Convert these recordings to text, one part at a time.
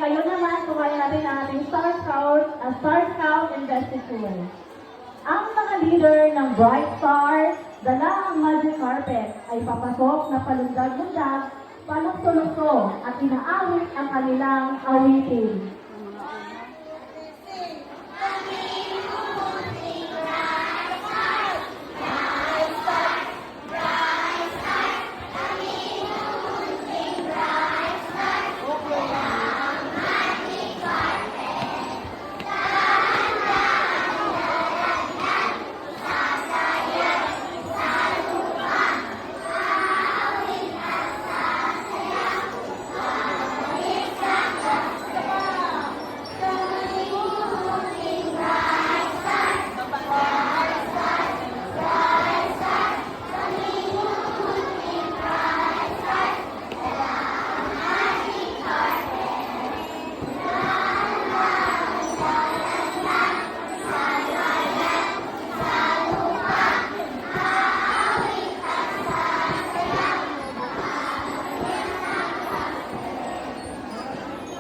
ngayon naman, kumain natin ang ating Star Scout Investiture. Ang mga leader ng Bright Star, dala ang magic carpet, ay papasok na palundag-lundag, palukso-lukso at inaawit ang kanilang awitin.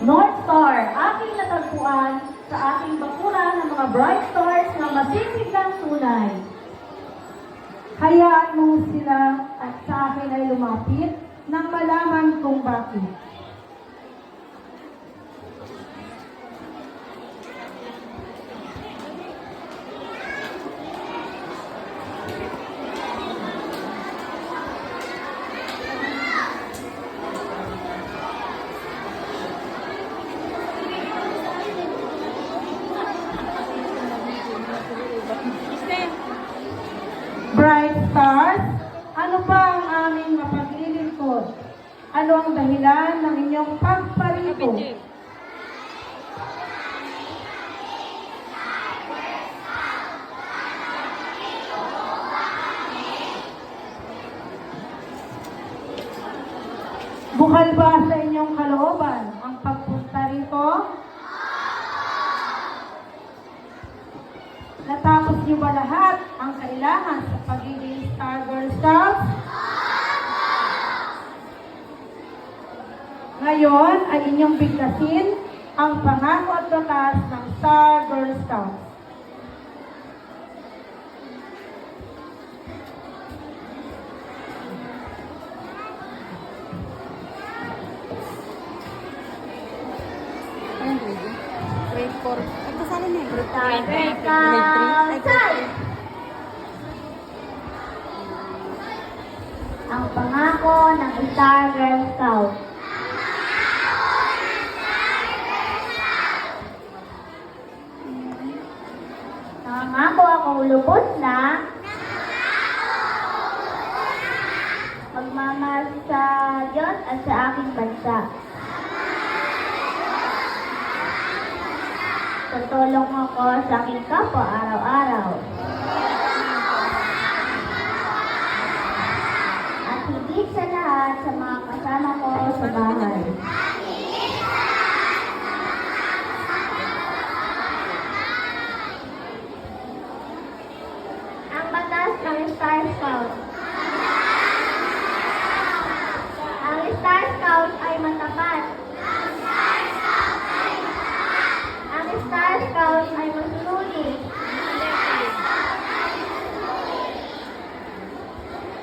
North Star, aking natagpuan sa ating bakura ng mga bright stars na masisiglang tunay. Hayaan mo sila at sa akin ay lumapit nang malaman kung bakit. Bright stars, ano ba ang aming mapaglilingkod? Ano ang dahilan ng inyong pagparito? Bukal ba sa inyong kalooban ang pagpunta rito? Natapos niyo ba lahat ang kailangan sa pagiging Star Girl Scouts? Ngayon ay inyong biglasin ang pangako at batas ng Star Girl Scouts. Grade 4. Nagkasali na yung grade 3. Grade 3. Ang pangako ng Star Girl Scout. Nangako akong lubos na magmamahal sa Diyos at sa aking bansa. Tutulong ako sa aking kapwa araw-araw. At higit sa lahat sa mga kasama ko sa bahay. Ang batas ng Star Scout. Ang Star Scout ay matapat. Ang Star Scout ay masunurin.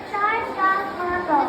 Star Scout mga to.